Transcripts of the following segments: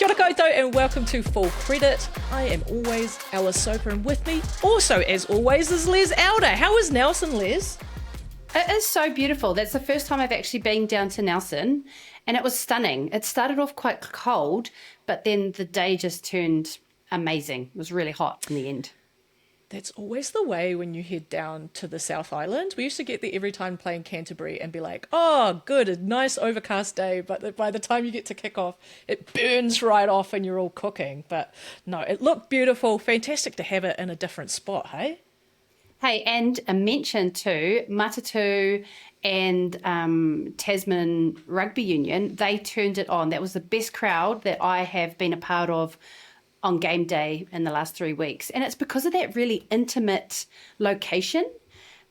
Kia ora koutou and welcome to Full Credit. I am always Ella Soper and with me, also as always, is Les Elder. How is Nelson, Les? It is so beautiful. That's the first time I've actually been down to Nelson, and it was stunning. It started off quite cold, but then the day just turned amazing. It was really hot in the end. That's always the way when you head down to the South Island. We used to get there every time playing Canterbury and be like, oh, good, a nice overcast day. But by the time you get to kick off, it burns right off and you're all cooking. But no, it looked beautiful. Fantastic to have it in a different spot, hey? Hey, and a mention to Matatu and Tasman Rugby Union. They turned it on. That was the best crowd that I have been a part of on game day in the last 3 weeks. And it's because of that really intimate location.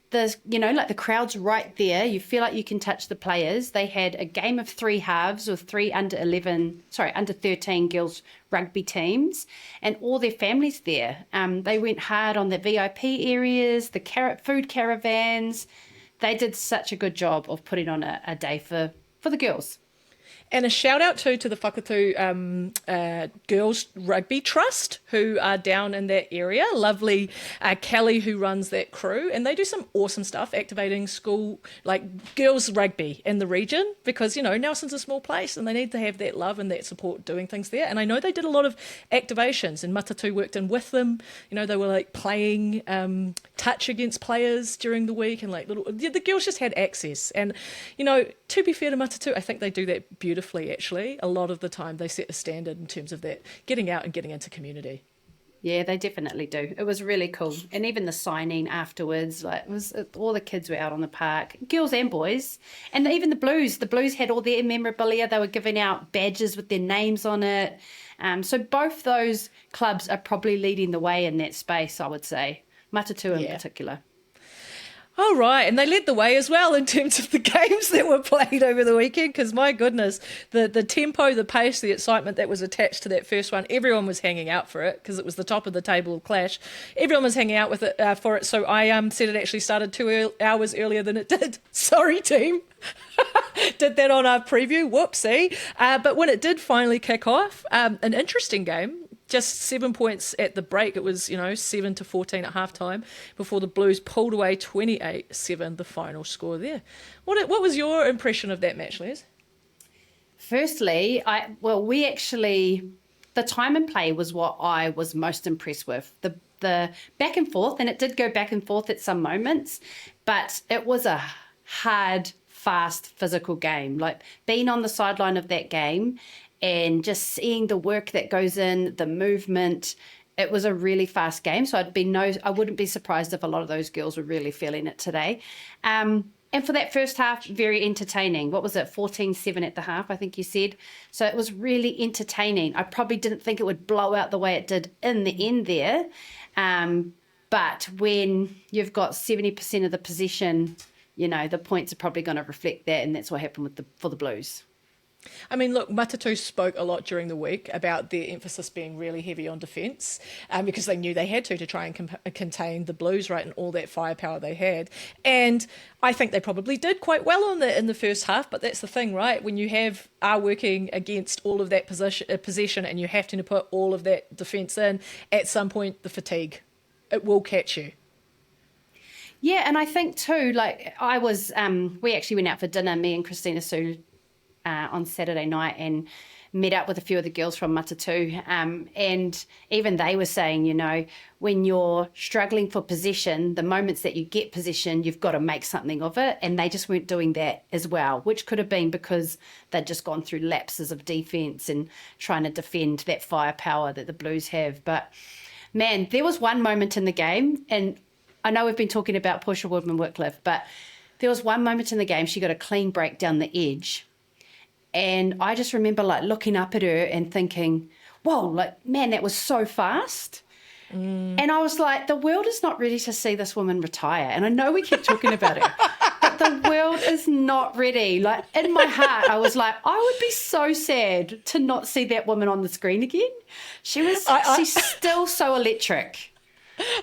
The crowd's right there. You feel like you can touch the players. They had a game of three halves with three under 13 girls rugby teams and all their families there. They went hard on the VIP areas, the food caravans. They did such a good job of putting on a day for the girls. And a shout out to the Whakatu Girls Rugby Trust who are down in that area. Lovely Kelly who runs that crew. And they do some awesome stuff activating school, like girls rugby in the region because, you know, Nelson's a small place and they need to have that love and that support doing things there. And I know they did a lot of activations and Matatu worked in with them. You know, they were like playing touch against players during the week and the girls just had access. And, you know, to be fair to Matatu, I think they do that beautifully. Actually, a lot of the time they set a standard in terms of that getting out and getting into community. Yeah, they definitely do. It was really cool. And even the signing afterwards, all the kids were out on the park, girls and boys. And even the Blues had all their memorabilia. They were giving out badges with their names on it. So both those clubs are probably leading the way in that space, I would say. Matatu in particular. Oh, right. And they led the way as well in terms of the games that were played over the weekend because, my goodness, the tempo, the pace, the excitement that was attached to that first one, everyone was hanging out for it because it was the top of the table clash. Everyone was hanging out with it for it. So I said it actually started 2 hours earlier than it did. Sorry, team. Did that on our preview. Whoopsie. But when it did finally kick off, an interesting game. Just 7 points at the break. It was, 7-14 at halftime before the Blues pulled away 28-7, the final score there. What was your impression of that match, Les? Firstly, the time and play was what I was most impressed with. The back and forth, and it did go back and forth at some moments, but it was a hard, fast, physical game. Like being on the sideline of that game and just seeing the work that goes in, the movement, it was a really fast game. So I wouldn't be surprised if a lot of those girls were really feeling it today. And for that first half, very entertaining. What was it, 14-7 at the half, I think you said. So it was really entertaining. I probably didn't think it would blow out the way it did in the end there. But when you've got 70% of the possession, the points are probably going to reflect that, and that's what happened for the Blues. I mean, look, Matatu spoke a lot during the week about their emphasis being really heavy on defence because they knew they had to try and contain the Blues, right, and all that firepower they had. And I think they probably did quite well on that in the first half, but that's the thing, right? When you are working against all of that possession and you have to put all of that defence in, at some point the fatigue, it will catch you. Yeah, and I think too, we actually went out for dinner, me and Christina Sue, on Saturday night and met up with a few of the girls from Matatu. And even they were saying, when you're struggling for possession, the moments that you get possession, you've got to make something of it. And they just weren't doing that as well, which could have been because they'd just gone through lapses of defence and trying to defend that firepower that the Blues have. But man, there was one moment in the game, and I know we've been talking about Portia Woodman-Whitcliffe, but there was one moment in the game, she got a clean break down the edge. And I just remember looking up at her and thinking, whoa, man, that was so fast. And I was like, the world is not ready to see this woman retire. And I know we keep talking about it, but the world is not ready. In my heart, I was like, I would be so sad to not see that woman on the screen again. She's still so electric.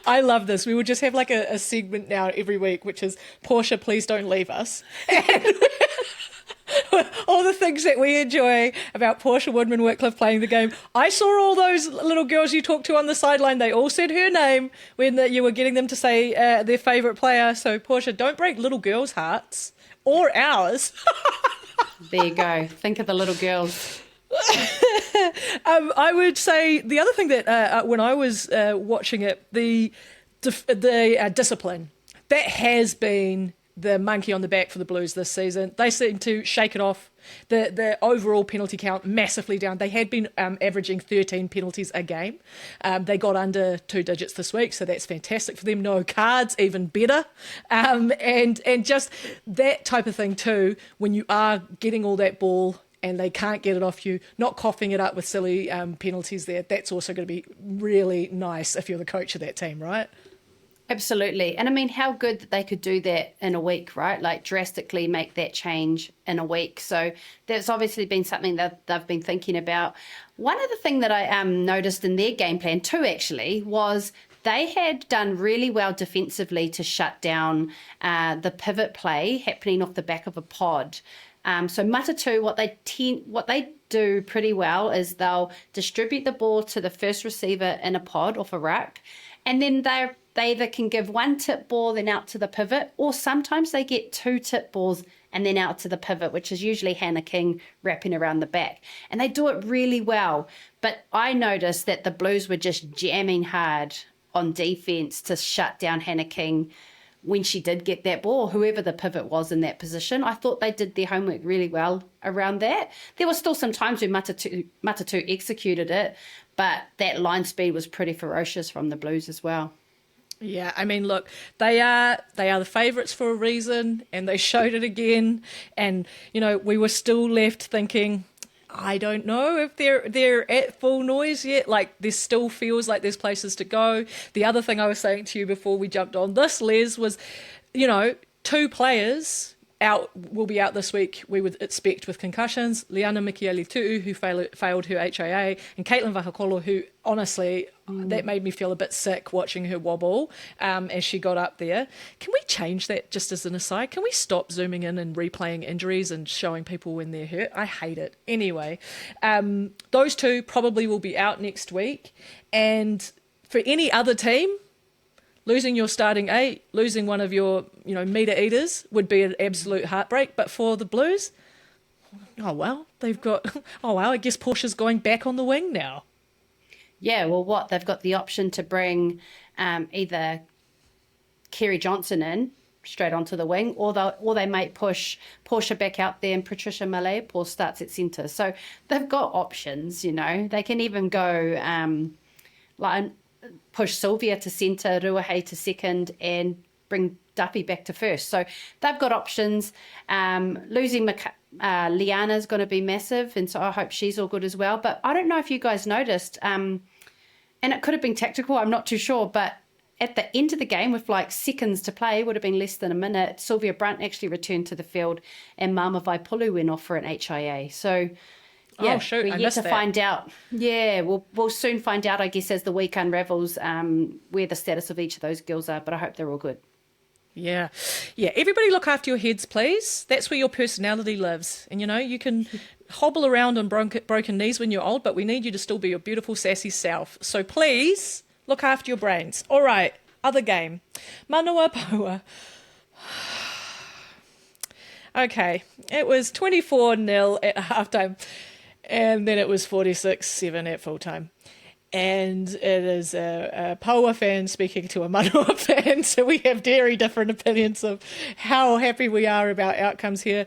I love this. We will just have a segment now every week, which is Portia, please don't leave us. And all the things that we enjoy about Portia Woodman-Whitcliffe playing the game. I saw all those little girls you talked to on the sideline. They all said her name when you were getting them to say their favourite player. So, Portia, don't break little girls' hearts or ours. There you go. Think of the little girls. I would say the other thing that when I was watching it, the discipline, that has been the monkey on the back for the Blues this season. They seem to shake it off. The overall penalty count massively down. They had been averaging 13 penalties a game. They got under 2 digits this week, so that's fantastic for them. No cards, even better. And just that type of thing too, when you are getting all that ball and they can't get it off you, not coughing it up with silly penalties there, that's also going to be really nice if you're the coach of that team, right? Absolutely. And I mean, how good that they could do that in a week, right? Like drastically make that change in a week. So that's obviously been something that they've been thinking about. One other thing that I noticed in their game plan too, actually, was they had done really well defensively to shut down the pivot play happening off the back of a pod. So Matatu, what they do pretty well is they'll distribute the ball to the first receiver in a pod off a ruck, and then they either can give 1 tip ball, then out to the pivot, or sometimes they get 2 tip balls and then out to the pivot, which is usually Hannah King wrapping around the back. And they do it really well. But I noticed that the Blues were just jamming hard on defense to shut down Hannah King when she did get that ball, whoever the pivot was in that position. I thought they did their homework really well around that. There were still some times when Matatu executed it, but that line speed was pretty ferocious from the Blues as well. Yeah, I mean, look, they are the favourites for a reason, and they showed it again. And you know, we were still left thinking, I don't know if they're at full noise yet. Like, there still feels like there's places to go. The other thing I was saying to you before we jumped on this, Les, was, you know, 2 players will be out this week, we would expect, with concussions. Liana Mikieli-Tu'u, who failed her HIA, and Caitlin Vahakolo, who honestly, that made me feel a bit sick watching her wobble as she got up there. Can we change that, just as an aside? Can we stop zooming in and replaying injuries and showing people when they're hurt? I hate it. Anyway, those 2 probably will be out next week. And for any other team, losing your starting 8, losing one of your, meter eaters would be an absolute heartbreak. But for the Blues, I guess Portia's going back on the wing now. Yeah, well, they've got the option to bring either Kerry Johnson in straight onto the wing, or they might push Portia back out there and Patricia Malay-Paul starts at centre. So they've got options, They can even go push Sylvia to centre, Ruahei to second, and bring Duffy back to first. So they've got options. Losing Liana's going to be massive, and so I hope she's all good as well. But I don't know if you guys noticed, and it could have been tactical, I'm not too sure, but at the end of the game, with like seconds to play, would have been less than a minute, Sylvia Brunt actually returned to the field, and Mama Vaipulu went off for an HIA. So yeah, we're yet to find out. Yeah, we'll soon find out, I guess, as the week unravels, where the status of each of those girls are. But I hope they're all good. Yeah. Everybody look after your heads, please. That's where your personality lives. And, you can hobble around on broken knees when you're old, but we need you to still be your beautiful, sassy self. So please look after your brains. All right, other game. Manawa-Paua. Okay, it was 24-0 at halftime. And then it was 46-7 at full time. And it is a Paua fan speaking to a Manawa fan, so we have very different opinions of how happy we are about outcomes here.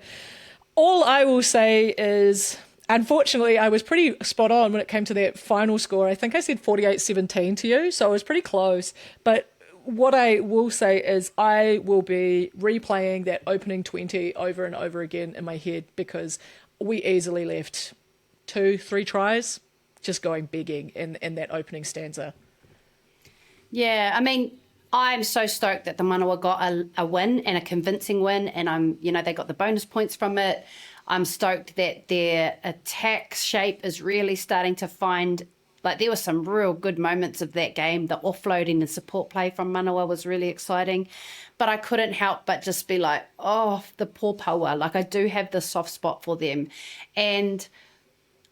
All I will say is, unfortunately, I was pretty spot on when it came to that final score. I think I said 48-17 to you, so I was pretty close. But what I will say is I will be replaying that opening 20 over and over again in my head, because we easily left 2-3 tries just going begging in that opening stanza. Yeah, I mean, I'm so stoked that the Manawa got a win, and a convincing win, and they got the bonus points from it. I'm stoked that their attack shape is really starting to find Like there were some real good moments of that game. The offloading and support play from Manawa was really exciting. But I couldn't help but just be like, oh, the poor Paua. Like I do have this soft spot for them. And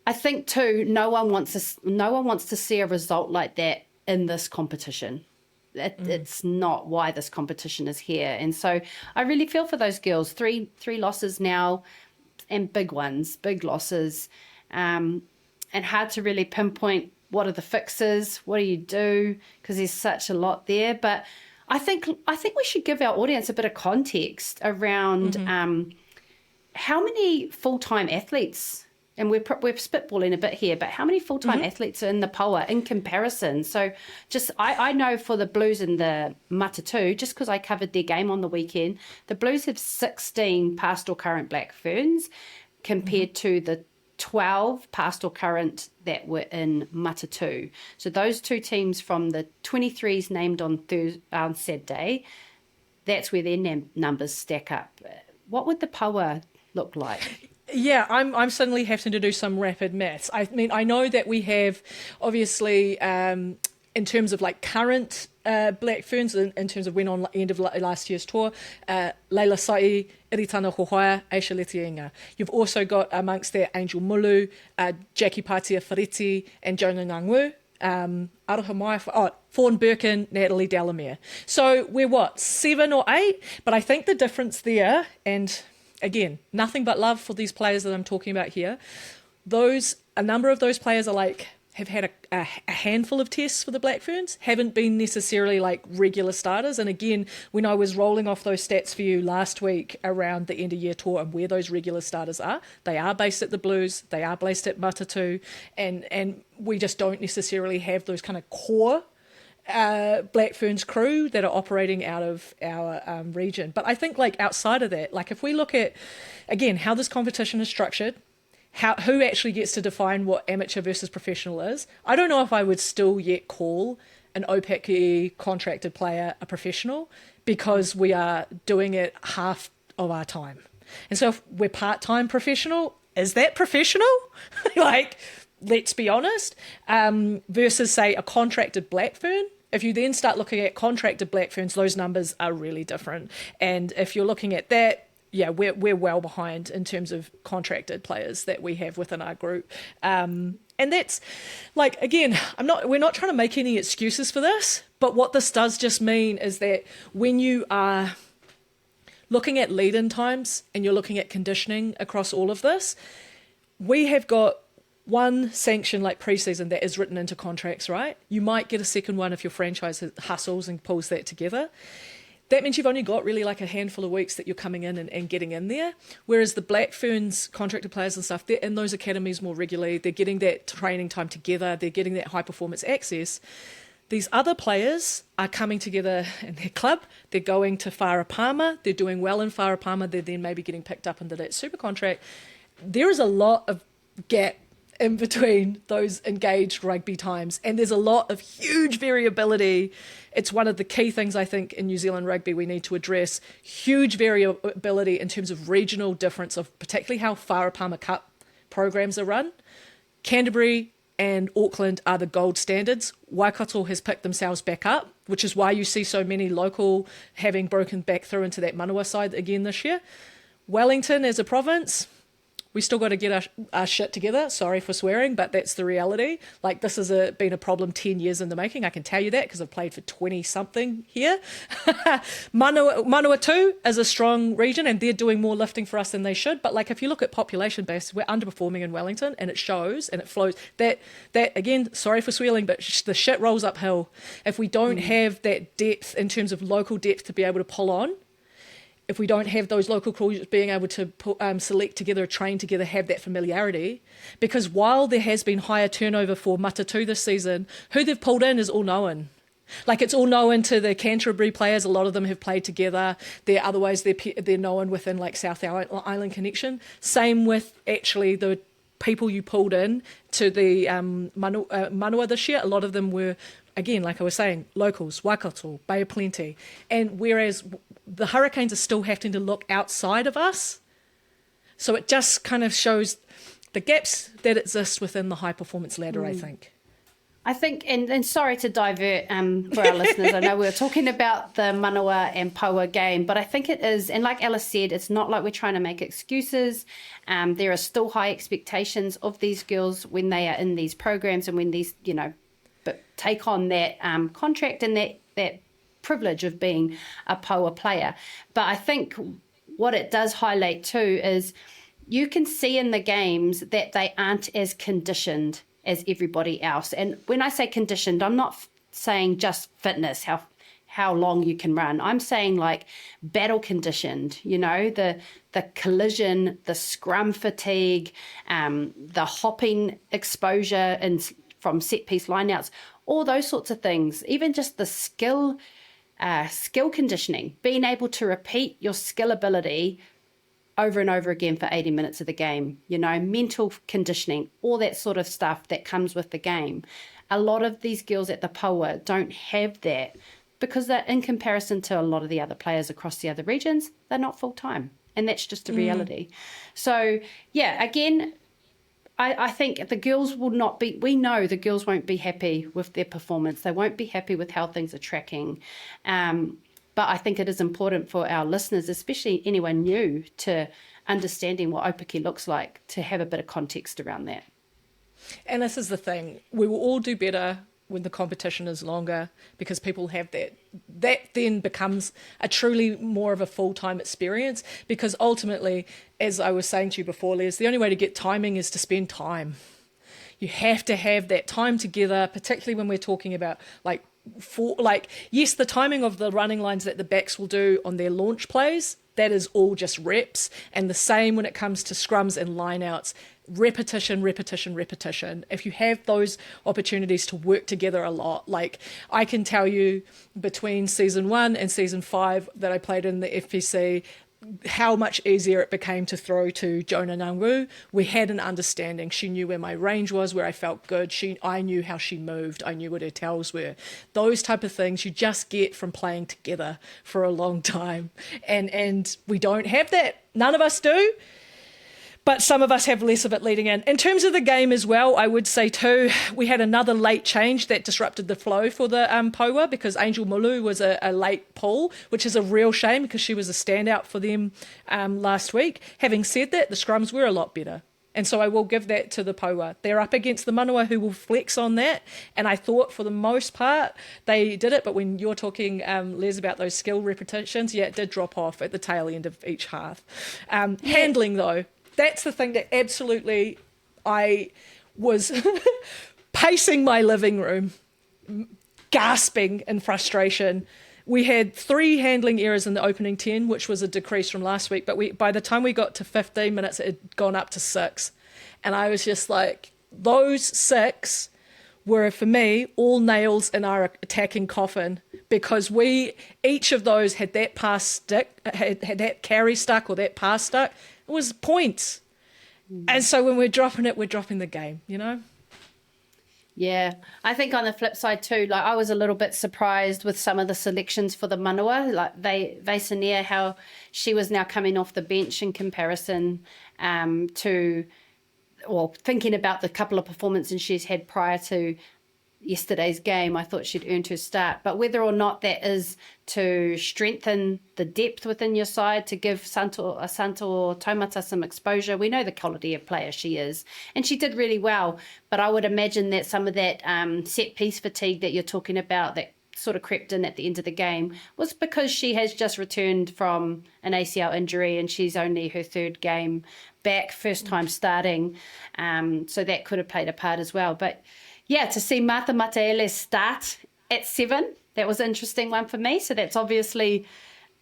I think too, no one wants to see a result like that in this competition. It's not why this competition is here. And so I really feel for those girls. Three losses now, and big ones, big losses, and hard to really pinpoint what are the fixes, what do you do, because there's such a lot there. But I think we should give our audience a bit of context around how many full-time athletes, and we're spitballing a bit here, but how many full-time athletes are in the Paua in comparison? So just, I know for the Blues and the Matatu, just because I covered their game on the weekend, the Blues have 16 past or current Black Ferns compared to the 12 past or current that were in Matatu. So those two teams from the 23s named on Saturday, that's where their numbers stack up. What would the Paua look like? Yeah, I'm suddenly having to do some rapid maths. I mean, I know that we have, obviously, in terms of like current Black Ferns, in terms of when on end of last year's tour, Leila Sai, Iritana Hohaia, Aisha Letienga. You've also got amongst that Angel Mulu, Jackie Patia Fariti, and Jonah Ngangwu. Fawn Birkin, Natalie Delamere. So we're 7 or 8? But I think the difference there, and again, nothing but love for these players that I'm talking about here. A number of those players have had a handful of tests for the Black Ferns, haven't been necessarily like regular starters. And again, when I was rolling off those stats for you last week around the end of year tour and where those regular starters are, they are based at the Blues, they are based at Matatu, and we just don't necessarily have those kind of core Black Ferns crew that are operating out of our region. But I think like outside of that, like if we look at, again, how this competition is structured, who actually gets to define what amateur versus professional is, I don't know if I would still yet call an Aupiki contracted player a professional, because we are doing it half of our time. And so if we're part-time professional, is that professional? Like, let's be honest. Versus, say, a contracted Black Fern. If you then start looking at contracted Black Ferns, those numbers are really different. And if you're looking at that, yeah, we're well behind in terms of contracted players that we have within our group. And that's like, again, we're not trying to make any excuses for this, but what this does just mean is that when you are looking at lead-in times and you're looking at conditioning across all of this, we have got one sanction like preseason that is written into contracts, right? You might get a second one if your franchise hustles and pulls that together. That means you've only got really like a handful of weeks that you're coming in and getting in there. Whereas the Black Ferns contracted players and stuff, they're in those academies more regularly. They're getting that training time together. They're getting that high performance access. These other players are coming together in their club. They're going to Whaarapama. They're doing well in Whaarapama. They're then maybe getting picked up into that super contract. There is a lot of gap in between those engaged rugby times. And there's a lot of huge variability. It's one of the key things I think in New Zealand rugby we need to address. Huge variability in terms of regional difference of particularly how Whaarapama Cup programs are run. Canterbury and Auckland are the gold standards. Waikato has picked themselves back up, which is why you see so many local having broken back through into that Manawa side again this year. Wellington as a province, we still got to get our shit together. Sorry for swearing, but that's the reality. Like, this has been a problem 10 years in the making. I can tell you that because I've played for 20-something here. Manawa too is a strong region, and they're doing more lifting for us than they should. But, like, if you look at population base, we're underperforming in Wellington, and it shows and it flows. That again, sorry for swearing, but the shit rolls uphill. If we don't have that depth in terms of local depth to be able to pull on, if we don't have those local crews being able to select together, train together, have that familiarity, because while there has been higher turnover for Matatu this season, who they've pulled in is all known. Like, it's all known to the Canterbury players. A lot of them have played together. They're known within like South Island connection. Same with actually the people you pulled in to the Manawa this year. A lot of them were, again, like I was saying, locals, Waikato, Bay of Plenty. And whereas the Hurricanes are still having to look outside of us, so it just kind of shows the gaps that exist within the high performance ladder, I think. I think, and sorry to divert for our listeners, I know we were talking about the manawa and paua game, but I think it is, and like Alice said, it's not like we're trying to make excuses. There are still high expectations of these girls when they are in these programs and when these, but take on that contract and that privilege of being a paua player. But I think what it does highlight too is you can see in the games that they aren't as conditioned as everybody else. And when I say conditioned, I'm not saying just fitness, how long you can run. I'm saying like battle conditioned, the collision, the scrum fatigue, the hopping exposure and from set piece lineouts, all those sorts of things. Even just the skill conditioning, being able to repeat your skill ability over and over again for 80 minutes of the game, mental conditioning, all that sort of stuff that comes with the game. A lot of these girls at the Paua don't have that because they're, in comparison to a lot of the other players across the other regions, they're not full-time. And that's just a reality. So, yeah, again, I think the girls will not be, we know the girls won't be happy with their performance. They won't be happy with how things are tracking. But I think it is important for our listeners, especially anyone new, to understanding what Aupiki looks like, to have a bit of context around that. And this is the thing, we will all do better when the competition is longer because people have that. That then becomes a truly more of a full-time experience because ultimately, as I was saying to you before, Les, the only way to get timing is to spend time. You have to have that time together, particularly when we're talking about yes, the timing of the running lines that the backs will do on their launch plays, that is all just reps. And the same when it comes to scrums and lineouts, repetition. If you have those opportunities to work together a lot, like I can tell you between season 1 and season 5 that I played in the FPC, how much easier it became to throw to Jonah Nangwu. We had an understanding. She knew where my range was, where I felt good. I knew how she moved. I knew what her tells were. Those type of things you just get from playing together for a long time. And we don't have that. None of us do. But some of us have less of it leading in. In terms of the game as well, I would say too, we had another late change that disrupted the flow for the Paua because Angel Mulu was a late pull, which is a real shame because she was a standout for them last week. Having said that, the scrums were a lot better. And so I will give that to the Paua. They're up against the Manawa who will flex on that. And I thought for the most part they did it. But when you're talking, Les, about those skill repetitions, yeah, it did drop off at the tail end of each half. Handling though, that's the thing that absolutely I was pacing my living room, gasping in frustration. We had 3 handling errors in the opening 10, which was a decrease from last week. But by the time we got to 15 minutes, it had gone up to 6. And I was just like, those 6 were, for me, all nails in our attacking coffin because each of those had that pass stick, had that carry stuck or that pass stuck. It was points. And so when we're dropping it, we're dropping the game, Yeah, I think on the flip side too, like I was a little bit surprised with some of the selections for the Manawa, like Vaisania, how she was now coming off the bench in comparison to, well, thinking about the couple of performances she's had prior to yesterday's game, I thought she'd earned her start. But whether or not that is to strengthen the depth within your side, to give Santo or Taumata some exposure, we know the quality of player she is. And she did really well. But I would imagine that some of that set piece fatigue that you're talking about that sort of crept in at the end of the game was because she has just returned from an ACL injury and she's only her 3rd game back, first time starting. So that could have played a part as well. But yeah, to see Martha Mataele start at 7, that was an interesting one for me. So that's obviously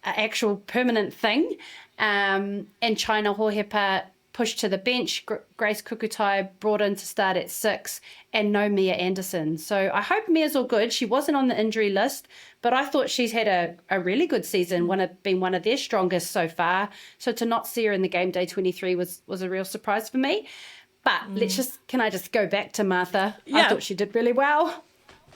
an actual permanent thing. And China Hohepa pushed to the bench. Grace Kukutai brought in to start at 6 and no Mia Anderson. So I hope Mia's all good. She wasn't on the injury list, but I thought she's had a really good season, been one of their strongest so far. So to not see her in the game day 23 was a real surprise for me. But can I just go back to Martha? Yeah. I thought she did really well.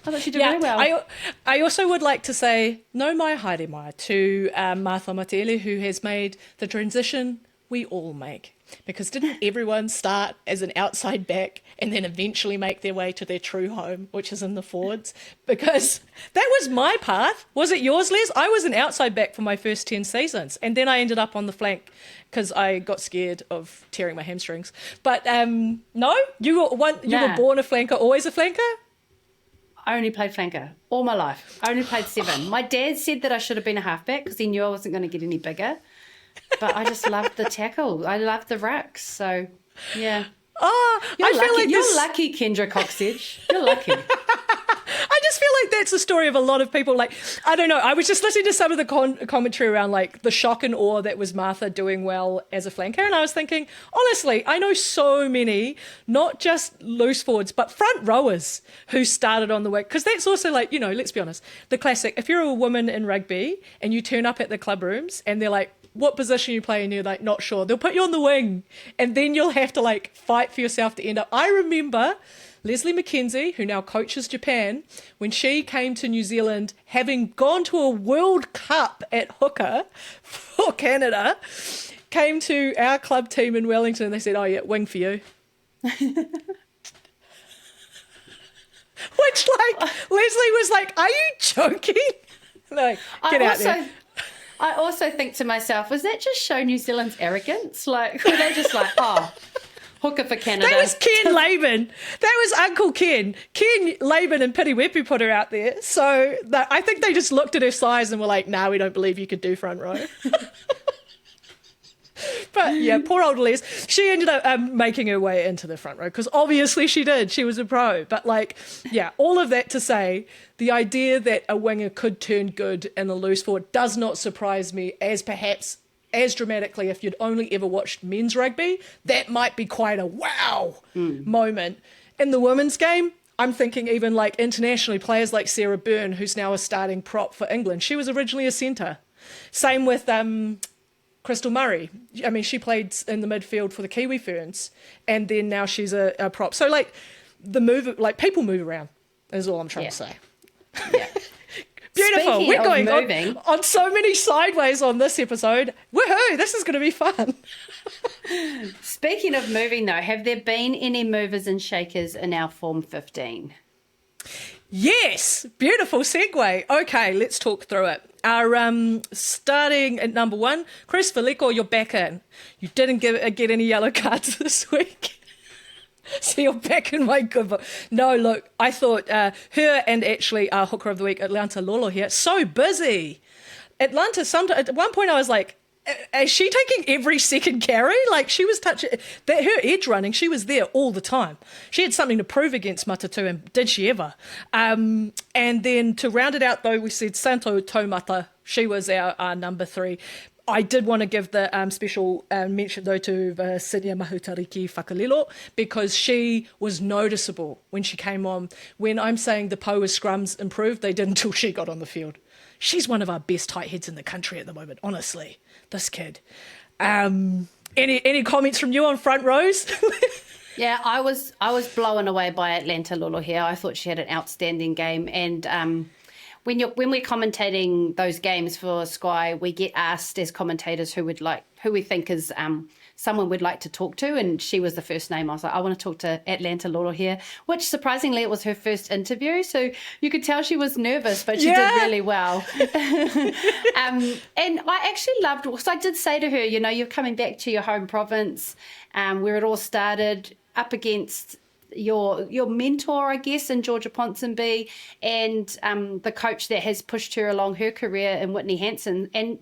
Really well. I also would like to say no mai haere mai to Martha Mataele, who has made the transition we all make. Because didn't everyone start as an outside back and then eventually make their way to their true home, which is in the forwards? Because that was my path. Was it yours, Les? I was an outside back for my first 10 seasons. And then I ended up on the flank because I got scared of tearing my hamstrings. But no, you were born a flanker, always a flanker? I only played flanker all my life. I only played 7. My dad said that I should have been a halfback because he knew I wasn't going to get any bigger. But I just loved the tackle. I loved the rucks. So, yeah. Oh, You're lucky, Kendra Coxedge. You're lucky. I just feel like that's the story of a lot of people. Like, I don't know. I was just listening to some of the commentary around like the shock and awe that was Martha doing well as a flanker. And I was thinking, honestly, I know so many, not just loose forwards, but front rowers who started on the wing. Because that's also like, let's be honest, the classic. If you're a woman in rugby and you turn up at the club rooms and they're like, what position you play, and you're like not sure, they'll put you on the wing and then you'll have to like fight for yourself to end up. I remember Leslie McKenzie, who now coaches Japan, when she came to New Zealand, having gone to a World Cup at hooker for Canada, came to our club team in Wellington and they said, oh yeah, wing for you. Which like Leslie was like, are you joking? Like, get out there. I also think to myself, was that just show New Zealand's arrogance? Like, were they just like, oh, hooker for Canada? That was Ken Laban. That was Uncle Ken. Ken Laban and Piriwepi put her out there. So I think they just looked at her size and were like, nah, we don't believe you could do front row. But yeah, poor old Les. She ended up making her way into the front row because obviously she did. She was a pro. But like, yeah, all of that to say, the idea that a winger could turn good in a loose forward does not surprise me as dramatically if you'd only ever watched men's rugby. That might be quite a wow moment. In the women's game, I'm thinking even like internationally, players like Sarah Byrne, who's now a starting prop for England. She was originally a centre. Same with Crystal Murray. I mean, she played in the midfield for the Kiwi Ferns, and then now she's a prop. So, like, people move around, is all I'm trying to say. Yeah. Beautiful. Speaking We're going moving, on so many sideways on this episode. Woohoo! This is going to be fun. Speaking of moving, though, have there been any movers and shakers in our Form 15? Yes, beautiful segue. Okay, let's talk through it. Our starting at number 1, Chris Felico, you're back in. You didn't get any yellow cards this week. So you're back in my good book. No, look, I thought her and actually our hooker of the week, Atlanta Lolo here, so busy. Atlanta, at one point I was like, is she taking every second carry? Like she was touching that her edge running, she was there all the time. She had something to prove against Matatu, and did she ever? And then to round it out though, we said Santo Taumata. She was our number 3. I did want to give the special mention though to Sinia Mahutariki Whakalilo because she was noticeable when she came on. When I'm saying the Poa scrums improved, they did until she got on the field. She's one of our best tight heads in the country at the moment, honestly. This kid. Any comments from you on front rows? Yeah, I was blown away by Atlanta Lolo here. I thought she had an outstanding game, and when we're commentating those games for Sky, we get asked as commentators who we think is someone we'd like to talk to, and she was the first name. I was like, I want to talk to Atlanta Lolo here, which surprisingly it was her first interview, so you could tell she was nervous, but she did really well. And I actually loved, because I did say to her, you're coming back to your home province, where it all started, up against your mentor, I guess, in Georgia Ponsonby, and the coach that has pushed her along her career in Whitney Hansen. And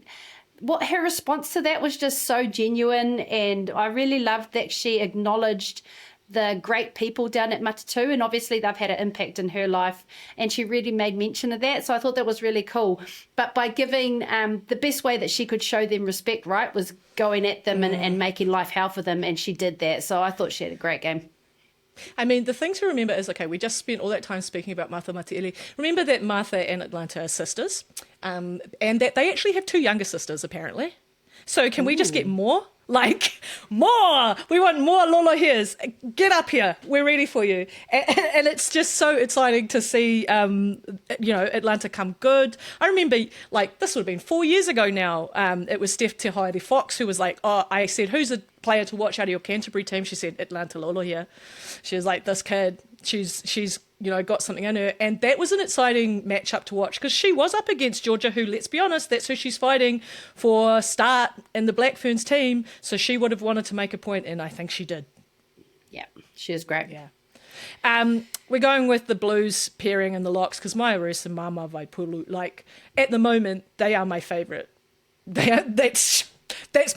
what her response to that was just so genuine, and I really loved that she acknowledged the great people down at Matatu, and obviously they've had an impact in her life, and she really made mention of that. So I thought that was really cool. But by giving the best way that she could show them respect, right, was going at them and making life hell for them, and she did that. So I thought she had a great game. I mean, the thing to remember is, okay, we just spent all that time speaking about Martha Matiili. Remember that Martha and Atlanta are sisters, and that they actually have 2 younger sisters, apparently. So can we just get more? Like, more! We want more Lolo hairs. Get up here. We're ready for you. And it's just so exciting to see, Atlanta come good. I remember, like, this would have been 4 years ago now. It was Steph Te Haere Fox who was like, I said, who's a player to watch out of your Canterbury team? She said, Atlanta Lolo here. She was like, this kid, she's got something in her. And that was an exciting matchup to watch because she was up against Georgia, who, let's be honest, that's who she's fighting for start in the Black Ferns team. So she would have wanted to make a point, and I think she did. Yeah, she was great. Yeah. We're going with the Blues pairing and the locks because Maiores and Mama Vaipulu, like, at the moment, they are my favourite. That's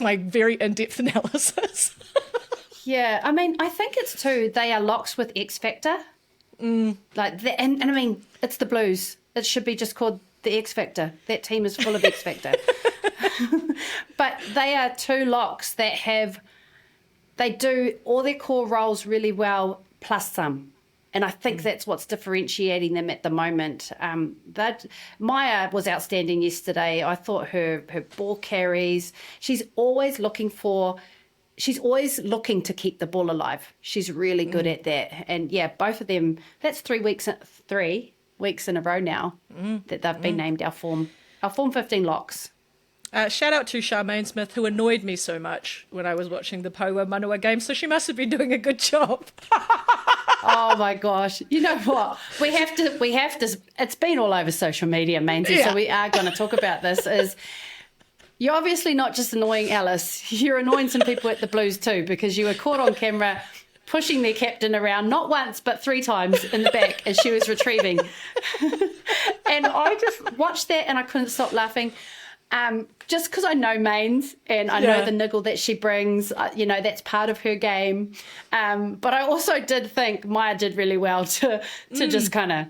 my very in-depth analysis. Yeah, I mean, I think it's too, they are locks with X Factor. Like that, and I mean, it's the Blues. It should be just called the X Factor. That team is full of X Factor. But they are two locks that they do all their core roles really well, plus some. And I think that's what's differentiating them at the moment. That Maya was outstanding yesterday. I thought her ball carries. She's always looking to keep the ball alive. She's really good at that. And yeah, both of them, that's 3 weeks in a row now that they've been named our Form 15 locks. Shout out to Charmaine Smith, who annoyed me so much when I was watching the Paua Manawa game, so she must have been doing a good job. Oh my gosh. You know what? We have to, it's been all over social media, Mainsy, so we are going to talk about this, you're obviously not just annoying Alice. You're annoying some people at the Blues too, because you were caught on camera pushing their captain around, not once, but 3 times in the back as she was retrieving. And I just watched that and I couldn't stop laughing. Just because I know Mains and I know the niggle that she brings, that's part of her game. But I also did think Maya did really well to just kind of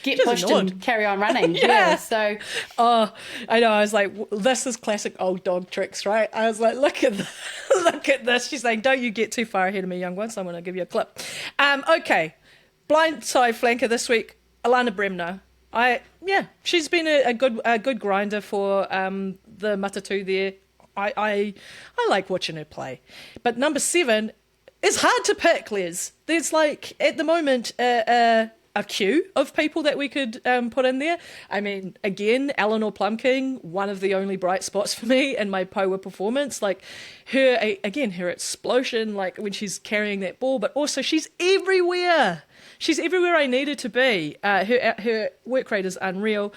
get pushed and carry on running. So I know, I was like, this is classic old dog tricks, right? I was like, look at this. She's saying, don't you get too far ahead of me, young one, so I'm going to give you a clip. Okay, blind side flanker this week, Alana Bremner. She's been a good grinder for the Matatu there. I like watching her play. But number 7 is hard to pick, Liz. There's like, at the moment, a queue of people that we could put in there. I mean, again, Eleanor Plumking, one of the only bright spots for me in my Paua performance. Like her explosion, like when she's carrying that ball, but also she's everywhere. She's everywhere I needed to be. Her work rate is unreal.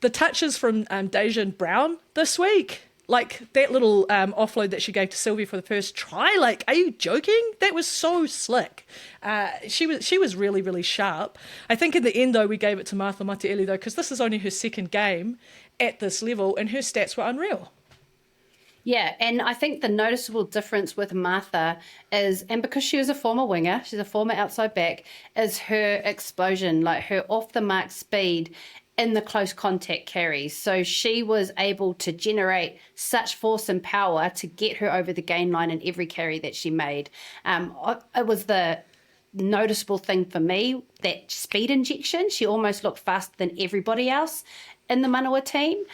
The touches from Dejan Brown this week, like that little offload that she gave to Sylvia for the first try. Like, are you joking? That was so slick. She was really, really sharp. I think in the end, though, we gave it to Martha Matieli, though, because this is only her second game at this level, and her stats were unreal. Yeah, and I think the noticeable difference with Martha is, and because she was a former winger, she's a former outside back, is her explosion, like her off-the-mark speed in the close contact carries. So she was able to generate such force and power to get her over the gain line in every carry that she made. It was the noticeable thing for me, that speed injection. She almost looked faster than everybody else in the Manawa team.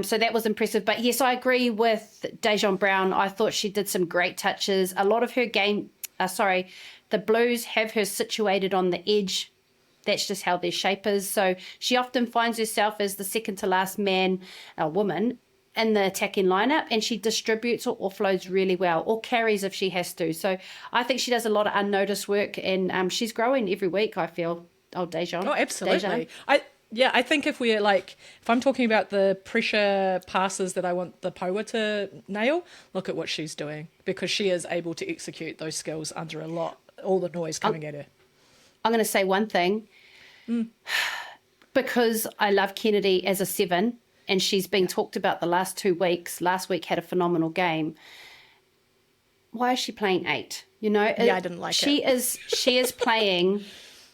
So that was impressive. But yes, I agree with Dejan Brown. I thought she did some great touches. A lot of her game, the Blues have her situated on the edge. That's just how their shape is. So she often finds herself as the second to last man, a woman, in the attacking lineup, and she distributes or offloads really well, or carries if she has to. So I think she does a lot of unnoticed work, and she's growing every week, I feel. Dejan. Oh, absolutely. Dejan. I think if I'm talking about the pressure passes that I want the Paua to nail, look at what she's doing, because she is able to execute those skills under all the noise coming at her. I'm going to say one thing. Because I love Kennedy as a 7, and she's been talked about the last 2 weeks. Last week had a phenomenal game. Why is she playing 8? I didn't like it. She is playing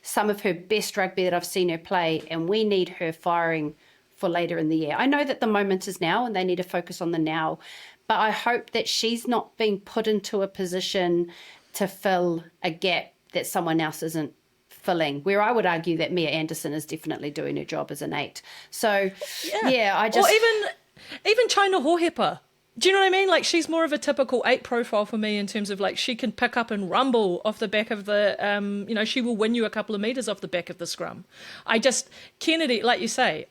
some of her best rugby that I've seen her play, and we need her firing for later in the year. I know that the moment is now, and they need to focus on the now, but I hope that she's not being put into a position to fill a gap that someone else isn't filling, where I would argue that Mia Anderson is definitely doing her job as an 8. So, I just... Or even China Hohepa. Do you know what I mean? Like, she's more of a typical 8 profile for me in terms of like she can pick up and rumble off the back of the, she will win you a couple of meters off the back of the scrum. Kennedy, like you say,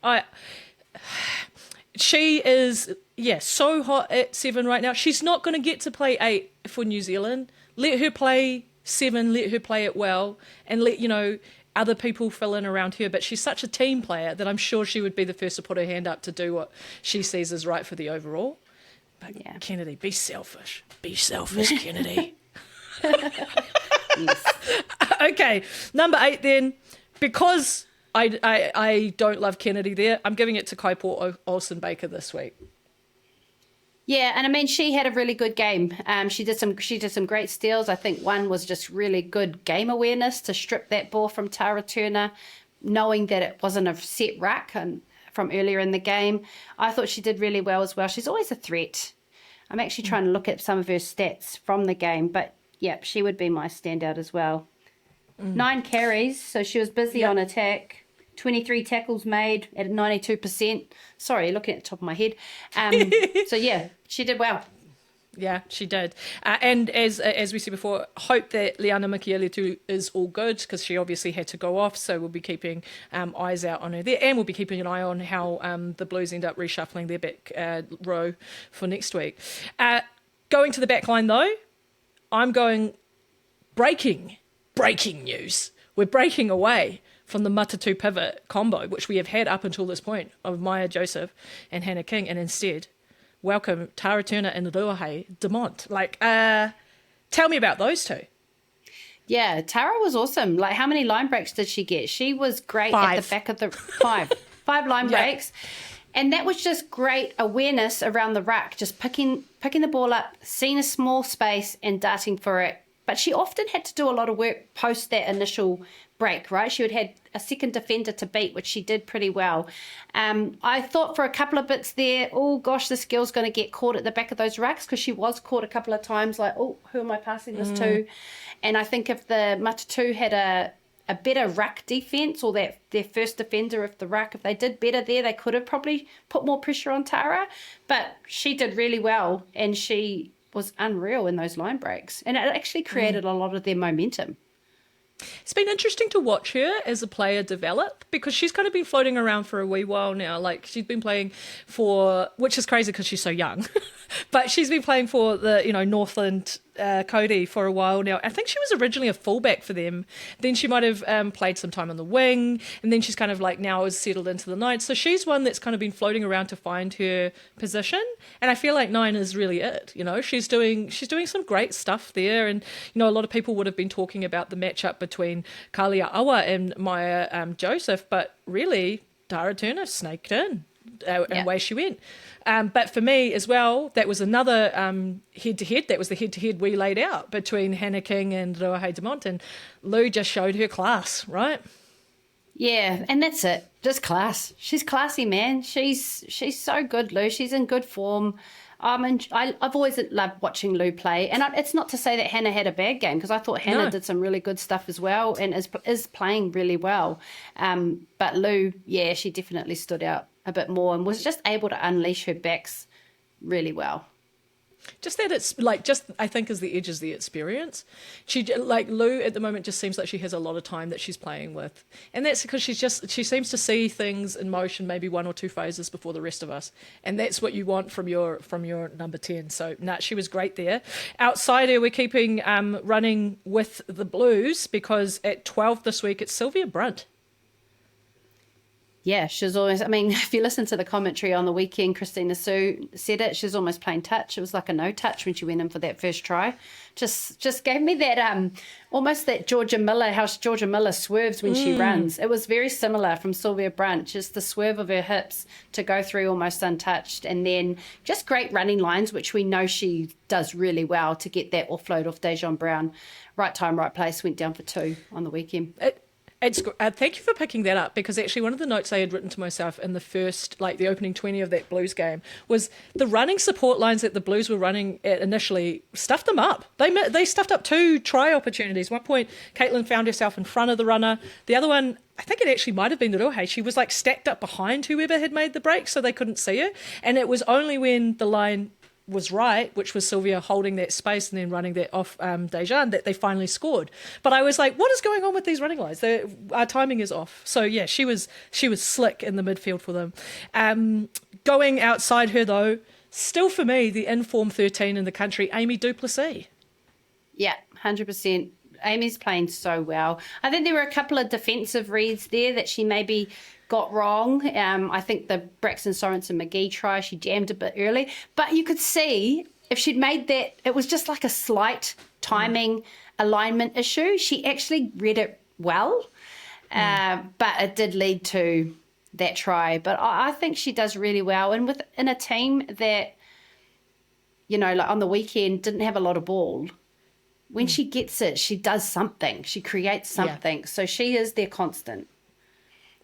she is, so hot at 7 right now. She's not going to get to play 8 for New Zealand. Let her play 7, let her play it well, and let, other people fill in around her. But she's such a team player that I'm sure she would be the first to put her hand up to do what she sees as right for the overall. But yeah. Kennedy, be selfish. Be selfish, Kennedy. Yes. Okay, number 8 then. Because I don't love Kennedy there, I'm giving it to Kaipō Olsen-Baker this week. Yeah, and I mean, she had a really good game. She did some great steals. I think one was just really good game awareness to strip that ball from Tara Turner, knowing that it wasn't a set ruck and from earlier in the game. I thought she did really well as well. She's always a threat. I'm actually trying to look at some of her stats from the game, but yeah, she would be my standout as well. 9 carries, so she was busy on attack. 23 tackles made at 92%. Sorry, looking at the top of my head. So yeah, she did well. Yeah, she did. And as we said before, hope that Liana Mikieletu is all good, because she obviously had to go off, so we'll be keeping eyes out on her there, and we'll be keeping an eye on how the Blues end up reshuffling their back row for next week. Going to the back line, though, I'm going breaking news. We're breaking away from the Matatu pivot combo, which we have had up until this point, of Maya Joseph and Hannah King, and instead welcome Tara Turner and Ruahei Demont. Tell me about those two. Yeah, Tara was awesome. Like, how many line breaks did she get? She was great 5. at the back of the 5 line breaks. And that was just great awareness around the ruck, just picking the ball up, seeing a small space and darting for it. But she often had to do a lot of work post that initial break, right? She would have had a second defender to beat, which she did pretty well. I thought for a couple of bits there, oh gosh, this girl's going to get caught at the back of those rucks, because she was caught a couple of times, like, oh, who am I passing this to? And I think if the Matatu had a better ruck defence, or their first defender of the ruck, if they did better there, they could have probably put more pressure on Tara. But she did really well, and she was unreal in those line breaks, and it actually created a lot of their momentum. It's been interesting to watch her as a player develop, because she's kind of been floating around for a wee while now. Like, she's been playing for, which is crazy because she's so young, but she's been playing for the, Northland Cody for a while now. I think she was originally a fullback for them. Then she might have played some time on the wing, and then she's kind of like now is settled into the 9. So she's one that's kind of been floating around to find her position. And I feel like 9 is really it. She's doing some great stuff there. And, a lot of people would have been talking about the matchup between Kalia Awa and Maya Joseph, but really Tara Turner snaked in. And away she went. But for me as well, that was another head-to-head. That was the head-to-head we laid out between Hannah King and Ruahei Demont. And Lou just showed her class, right? Yeah, and that's it. Just class. She's classy, man. She's so good, Lou. She's in good form. I've always loved watching Lou play. And it's not to say that Hannah had a bad game, because I thought Hannah did some really good stuff as well, and is playing really well. But Lou, yeah, she definitely stood out a bit more and was just able to unleash her backs really well. Just that it's I think is the edge is the experience. Lou at the moment just seems like she has a lot of time that she's playing with. And that's because she seems to see things in motion maybe 1 or 2 phases before the rest of us. And that's what you want from your number 10. So she was great there. Outside her, we're keeping running with the Blues, because at 12 this week, it's Sylvia Brunt. Yeah, she's always, if you listen to the commentary on the weekend, Christina Sue said it, she's almost playing touch. It was like a no touch when she went in for that first try. Just gave me that, almost that Georgia Miller, how Georgia Miller swerves when she runs. It was very similar from Sylvia Brunt, just the swerve of her hips to go through almost untouched. And then just great running lines, which we know she does really well, to get that offload off Dejon Brown. Right time, right place, went down for 2 on the weekend. Thank you for picking that up, because actually one of the notes I had written to myself in the first, the opening 20 of that Blues game, was the running support lines that the Blues were running at initially stuffed them up. They stuffed up 2 try opportunities. One point, Caitlin found herself in front of the runner. The other one, I think it actually might have been the Ruahei. She was stacked up behind whoever had made the break, so they couldn't see her. And it was only when the line was right, which was Sylvia holding that space and then running that off Dejan, that they finally scored. But I was like, what is going on with these running lines? Our timing is off. So yeah, she was slick in the midfield for them. Going outside her though, still for me, the inform 13 in the country, Amy Duplessis. Yeah, 100%. Amy's playing so well. I think there were a couple of defensive reads there that she maybe got wrong. I think the Braxton Sorensen McGee try, she jammed a bit early. But you could see if she'd made that, it was just like a slight timing alignment issue. She actually read it well, but it did lead to that try. But I think she does really well. And within a team that, you know, like on the weekend, didn't have a lot of ball, when she gets it, she does something. She creates something. Yeah. So she is their constant.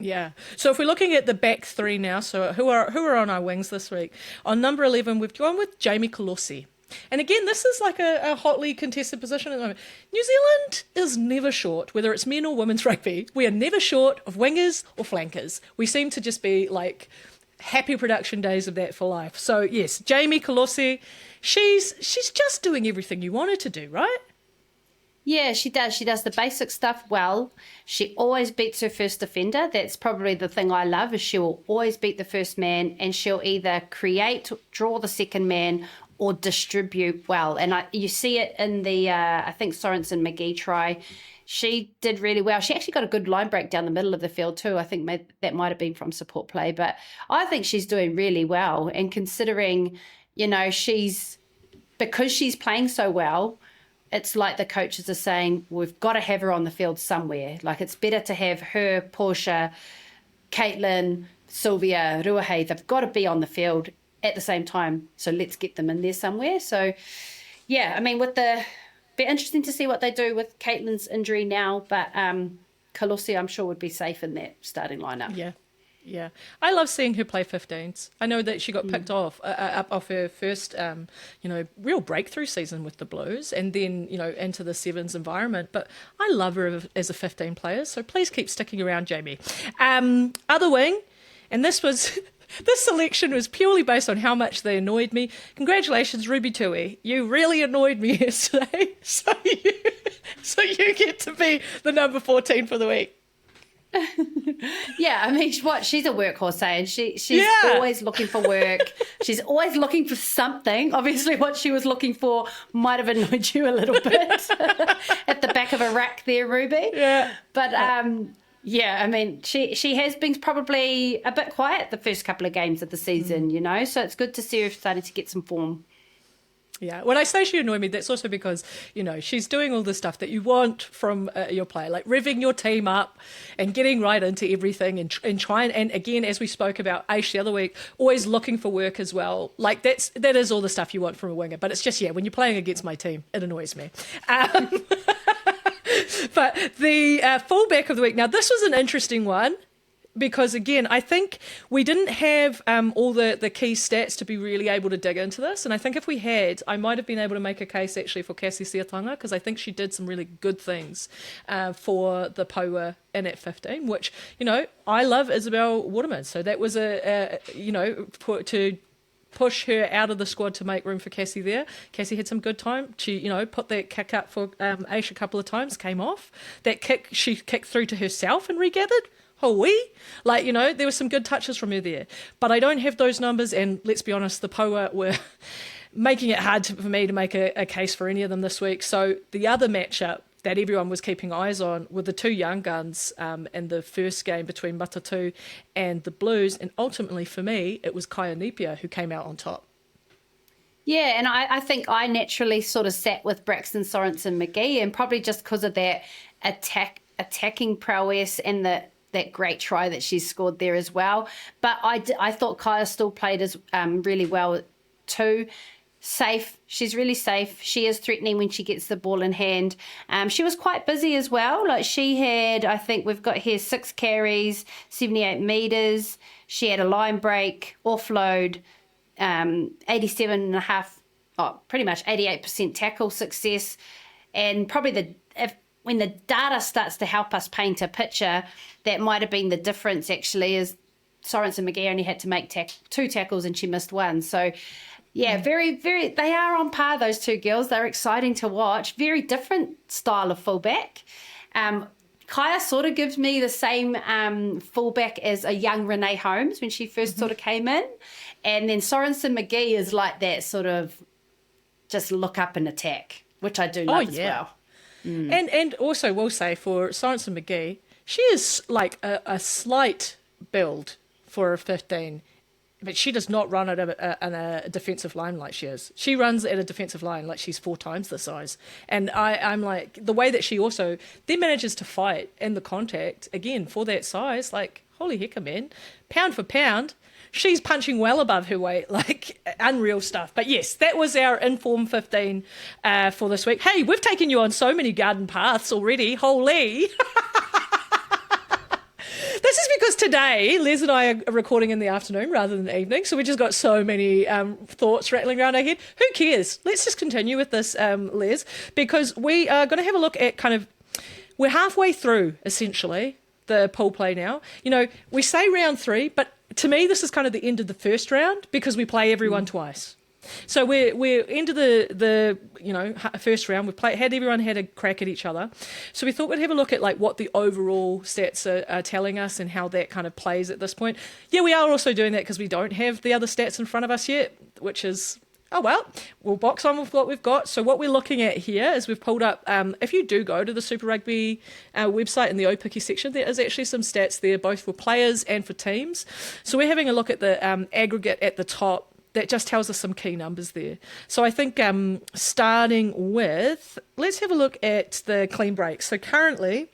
Yeah. So if we're looking at the back three now, so who are on our wings this week? On number 11, we've gone with Jamie Colossi. And again, this is like a hotly contested position at the moment. New Zealand is never short, whether it's men or women's rugby. We are never short of wingers or flankers. We seem to just be like happy production days of that for life. So yes, Jamie Colossi, she's just doing everything you want her to do, right? Yeah, she does. She does the basic stuff well. She always beats her first defender. That's probably the thing I love, is she will always beat the first man, and she'll either create, draw the second man, or distribute well. And you see it in the, I think, Sorensen McGee try. She did really well. She actually got a good line break down the middle of the field too. I think that might have been from support play. But I think she's doing really well. And considering, you know, because she's playing so well, it's like the coaches are saying, we've got to have her on the field somewhere. Like, it's better to have her, Portia, Caitlin, Sylvia, Ruahei. They've got to be on the field at the same time. So let's get them in there somewhere. So, yeah, I mean, be interesting to see what they do with Caitlin's injury now. But Colossi, I'm sure, would be safe in that starting lineup. Yeah. Yeah, I love seeing her play 15s. I know that she got picked off her first, real breakthrough season with the Blues, and then, into the sevens environment. But I love her as a 15 player, so please keep sticking around, Jamie. Other wing, and this selection was purely based on how much they annoyed me. Congratulations, Ruby Tui. You really annoyed me yesterday, so you get to be the number 14 for the week. Yeah, I mean, she's a workhorse, and she's always looking for work. She's always looking for something. Obviously, what she was looking for might have annoyed you a little bit at the back of a rack there, Ruby. Yeah. But I mean, she has been probably a bit quiet the first couple of games of the season, so it's good to see her starting to get some form. Yeah, when I say she annoyed me, that's also because, she's doing all the stuff that you want from your player, like revving your team up and getting right into everything and trying, and again, as we spoke about Aish the other week, always looking for work as well. Like that is all the stuff you want from a winger, but it's just, when you're playing against my team, it annoys me. But the fullback of the week, now this was an interesting one, because, again, I think we didn't have all the key stats to be really able to dig into this. And I think if we had, I might have been able to make a case, actually, for Cassie Siatanga, because I think she did some really good things for the Paua in at 15, which, I love Isabel Waterman. So that was to push her out of the squad to make room for Cassie there. Cassie had some good time. She, put that kick up for Aish a couple of times, came off. That kick, she kicked through to herself and regathered. There were some good touches from her there. But I don't have those numbers, and let's be honest, the Paua were making it hard for me to make a case for any of them this week. So the other matchup that everyone was keeping eyes on were the two young guns in the first game between Matatu and the Blues, and ultimately for me, it was Kaya Nipia who came out on top. Yeah, and I think I naturally sort of sat with Braxton Sorensen McGee, and probably just because of that attacking prowess and that great try that she scored there as well. But I thought Kaya still played as really well too. Safe. She's really safe. She is threatening when she gets the ball in hand. She was quite busy as well. Like, she had, I think we've got here 6 carries, 78 metres. She had a line break, offload, 87.5, pretty much 88% tackle success. And probably when the data starts to help us paint a picture, that might have been the difference, actually, is Sorensen McGee only had to make 2 tackles and she missed 1. So Yeah, very, very, they are on par, those two girls. They're exciting to watch. Very different style of fullback. Kaya sort of gives me the same fullback as a young Renee Holmes when she first sort of came in. And then Sorensen McGee is like that sort of just look up and attack, which I do love as well. And also will say for Sorensen McGee, she is like a slight build for a 15. But she does not run at a defensive line like she is. She runs at a defensive line like she's 4 times the size. And I'm like, the way that she also then manages to fight in the contact, again, for that size, like, holy hecka, man. Pound for pound, she's punching well above her weight, like, unreal stuff. But yes, that was our Inform 15 for this week. Hey, we've taken you on so many garden paths already. Holy. This is because today, Les and I are recording in the afternoon rather than the evening, so we just got so many thoughts rattling around our head. Who cares? Let's just continue with this, Les, because we are going to have a look at we're halfway through, essentially, the pool play now. You know, we say round 3, but to me, this is kind of the end of the first round because we play everyone twice. So we're into the first round. We've had everyone had a crack at each other. So we thought we'd have a look at like what the overall stats are telling us and how that kind of plays at this point. Yeah, we are also doing that because we don't have the other stats in front of us yet, which is, oh well, we'll box on with what we've got. So what we're looking at here is we've pulled up, if you do go to the Super Rugby website in the Aupiki section, there is actually some stats there, both for players and for teams. So we're having a look at the aggregate at the top. That just tells us some key numbers there. So I think starting with, let's have a look at the clean breaks. So currently,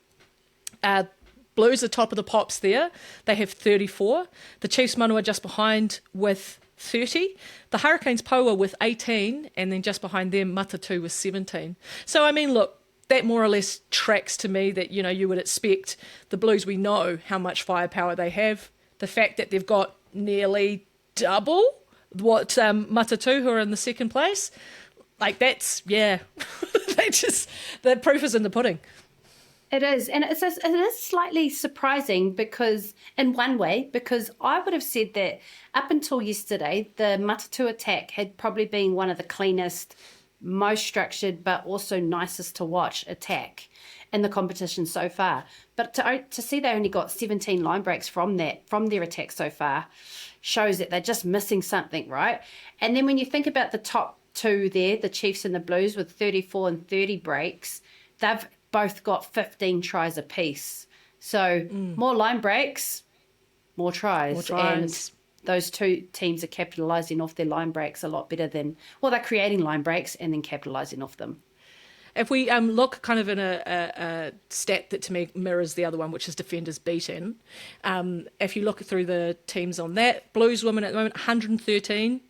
Blues are top of the pops there. They have 34. The Chiefs Manu are just behind with 30. The Hurricanes Poa with 18. And then just behind them, Matatu with 17. So, I mean, look, that more or less tracks to me that, you know, you would expect the Blues, we know how much firepower they have. The fact that they've got nearly double what Matatu, who are in the second place, like that's, yeah, the proof is in the pudding. It is, and it is slightly surprising because, in one way, because I would have said that up until yesterday, the Matatu attack had probably been one of the cleanest, most structured, but also nicest to watch attack in the competition so far. But to see they only got 17 line breaks from their attack so far, shows that they're just missing something, right? And then when you think about the top two there, the Chiefs and the Blues with 34 and 30 breaks, they've both got 15 tries apiece. So more line breaks, more tries. And those two teams are capitalising off their line breaks a lot better than, well, they're creating line breaks and then capitalising off them. If we look kind of in a stat that to me mirrors the other one, which is defenders beaten, if you look through the teams on that, Blues women at the moment, 113,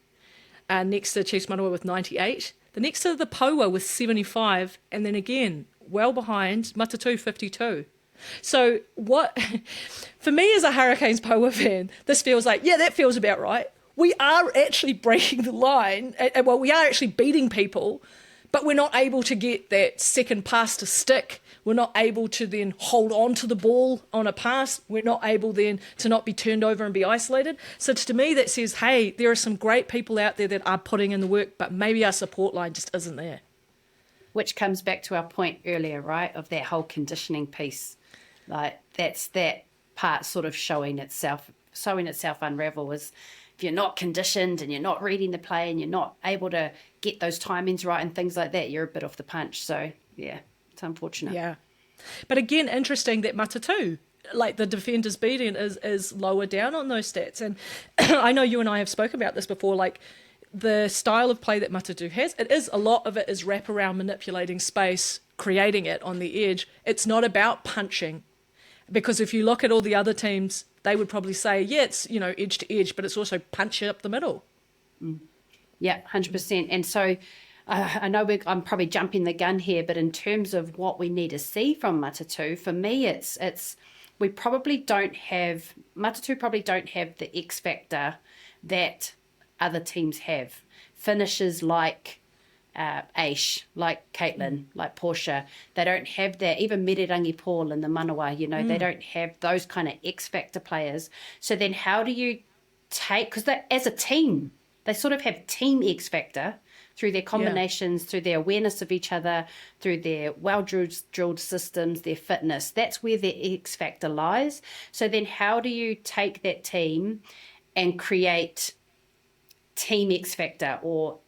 next to Chiefs Manawa with 98, the next to the Poa with 75, and then again, well behind, Matatu 52. So what, for me as a Hurricanes Poa fan, this feels like, yeah, that feels about right. We are actually breaking the line, well, we are actually beating people, but we're not able to get that second pass to stick. We're not able to then hold on to the ball on a pass. We're not able then to not be turned over and be isolated. So to me, that says, hey, there are some great people out there that are putting in the work, but maybe our support line just isn't there. Which comes back to our point earlier, right, of that whole conditioning piece. Like that's that part sort of showing itself unravel is if you're not conditioned and you're not reading the play and you're not able to get those timings right and things like that, you're a bit off the punch. So, yeah, it's unfortunate. Yeah. But again, interesting that Matatu, like the defenders beating, is lower down on those stats. And I know you and I have spoken about this before, like the style of play that Matatu has, a lot of it is wrap around manipulating space, creating it on the edge. It's not about punching. Because if you look at all the other teams, they would probably say, yeah, it's, you know, edge to edge, but it's also punch up the middle. Yeah, 100%. And so I know I'm probably jumping the gun here, but in terms of what we need to see from Matatu, for me, Matatu probably don't have the X factor that other teams have. Finishes like Aish, like Caitlin, like Portia, they don't have that. Even Merirangi Paul and the Manawa, you know, they don't have those kind of X factor players. So then how do you take, because as a team, they sort of have team X factor through their combinations, through their awareness of each other, through their well-drilled systems, their fitness. That's where their X factor lies. So then how do you take that team and create team X factor, or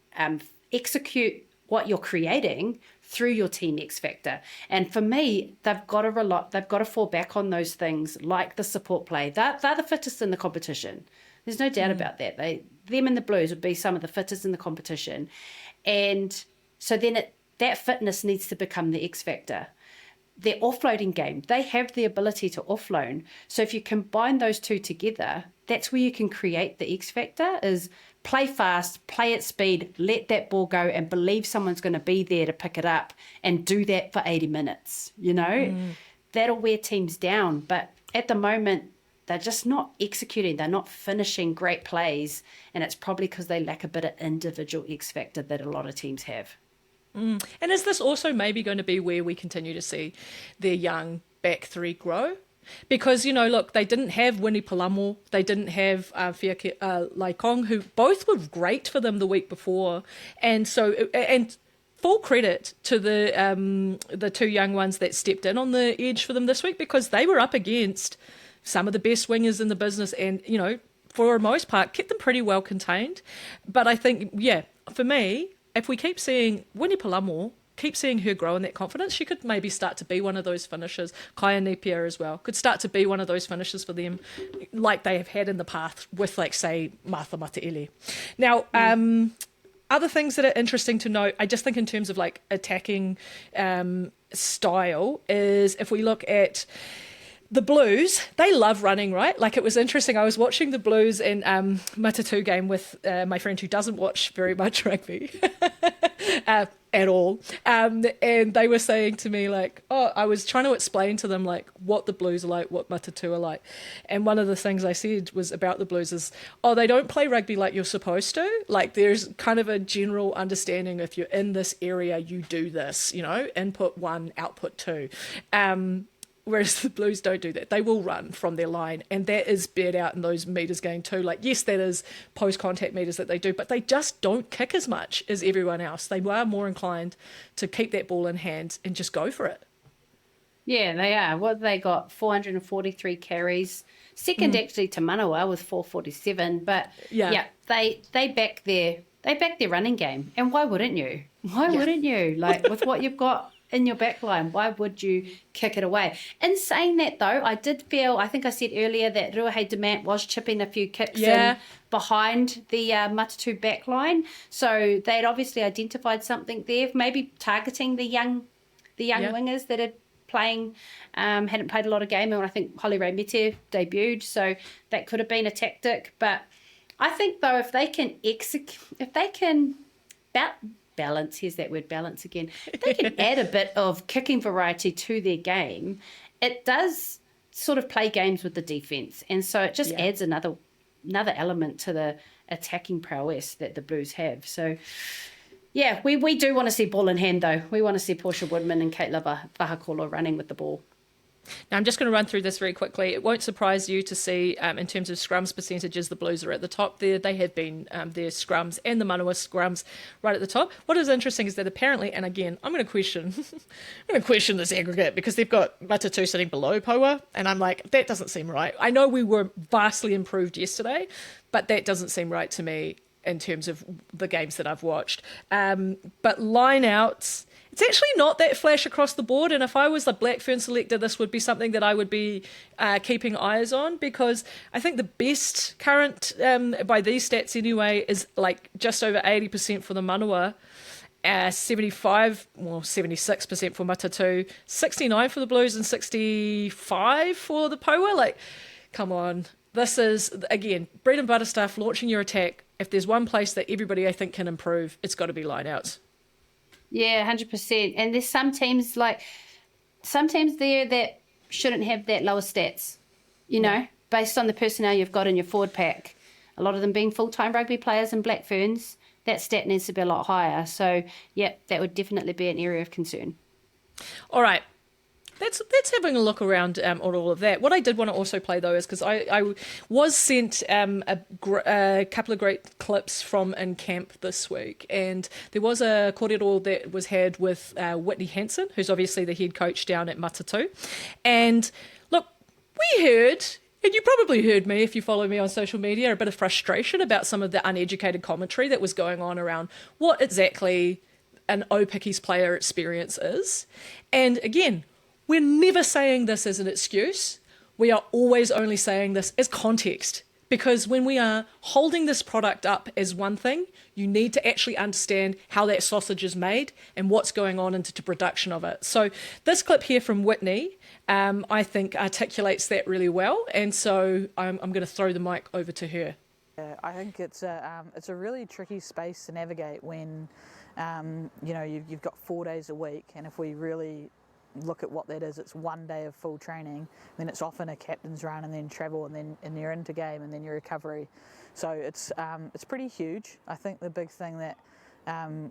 execute what you're creating through your team X factor? And for me, they've got to fall back on those things like the support play. They're the fittest in the competition. There's no doubt about that. Them and the Blues would be some of the fittest in the competition. And so then that fitness needs to become the X factor. Their offloading game, they have the ability to offload. So if you combine those two together, that's where you can create the X factor, is play fast, play at speed, let that ball go and believe someone's going to be there to pick it up, and do that for 80 minutes, you know? That'll wear teams down. But at the moment, they're just not executing. They're not finishing great plays. And it's probably because they lack a bit of individual X factor that a lot of teams have. And is this also maybe going to be where we continue to see their young back three grow? Because, you know, look, they didn't have Winnie Palamo, they didn't have Fiake Laikong, who both were great for them the week before. And so, and full credit to the two young ones that stepped in on the edge for them this week, because they were up against some of the best wingers in the business and, you know, for the most part, kept them pretty well contained. But I think, yeah, for me, if we keep seeing Winnie Palamo, keep seeing her grow in that confidence, she could maybe start to be one of those finishers. Kaya Napier as well could start to be one of those finishers for them, like they have had in the past with, like, say, Martha Mataele. Now, other things that are interesting to note, I just think in terms of like attacking style, is if we look at the Blues, they love running, right? Like, it was interesting. I was watching the Blues and Matatu game with my friend who doesn't watch very much rugby at all. And they were saying to me, like, oh, I was trying to explain to them, like, what the Blues are like, what Matatu are like. And one of the things I said was about the Blues is, oh, they don't play rugby like you're supposed to. Like, there's kind of a general understanding, if you're in this area, you do this, you know, input 1, output 2. Whereas the Blues don't do that. They will run from their line, and that is bared out in those metres game too. Like, yes, that is post-contact metres that they do, but they just don't kick as much as everyone else. They are more inclined to keep that ball in hand and just go for it. Yeah, they are. What they got? 443 carries. Second actually to Manawa with 447. But yeah, they back their running game. And why wouldn't you? Why wouldn't you? Like, with what you've got in your back line, why would you kick it away? In saying that, though, I did feel, I think I said earlier, that Ruahei Demant was chipping a few kicks in behind the Matatu back line. So they'd obviously identified something there, maybe targeting the young wingers that are playing, hadn't played a lot of game, and I think Holly Ray Mete debuted, so that could have been a tactic. But I think, though, if they can balance, here's that word balance again, if they can add a bit of kicking variety to their game, it does sort of play games with the defence. And so it just adds another element to the attacking prowess that the Blues have. So, yeah, we do want to see ball in hand, though. We want to see Portia Woodman and Kate Vahakola running with the ball. Now, I'm just going to run through this very quickly. It won't surprise you to see, in terms of scrums percentages, the Blues are at the top there. They have been their scrums and the Manawa scrums right at the top. What is interesting is that apparently, and again, I'm going to question this aggregate, because they've got Matatu sitting below Poa, and I'm like, that doesn't seem right. I know we were vastly improved yesterday, but that doesn't seem right to me in terms of the games that I've watched. But line-outs, it's actually not that flash across the board, and if I was the Blackfern selector, this would be something that I would be keeping eyes on, because I think the best current, by these stats anyway, is like just over 80% for the Manawa, 76% for Matatu, 69 for the Blues, and 65 for the Poa. Like, come on. This is, again, bread and butter stuff, launching your attack. If there's one place that everybody, I think, can improve, it's got to be line-outs. Yeah, 100%. And there's some teams there that shouldn't have that lower stats, you know, based on the personnel you've got in your forward pack. A lot of them being full-time rugby players in Black Ferns, that stat needs to be a lot higher. So, yeah, that would definitely be an area of concern. All right. That's having a look around on all of that. What I did want to also play though is because I was sent a couple of great clips from in camp this week, and there was a kōrero that was had with Whitney Hansen, who's obviously the head coach down at Matatu, and look, we heard. And you probably heard me, if you follow me on social media, a bit of frustration about some of the uneducated commentary that was going on around what exactly an Aupiki's player experience is. And again, we're never saying this as an excuse. We are always only saying this as context. Because when we are holding this product up as one thing, you need to actually understand how that sausage is made and what's going on into the production of it. So this clip here from Whitney, I think articulates that really well. And so I'm going to throw the mic over to her. Yeah, I think it's a really tricky space to navigate when, you've got 4 days a week, and if we really look at what that is, it's 1 day of full training, then it's often a captain's run and then travel and you're into game and then your recovery. So it's pretty huge. I think the big thing that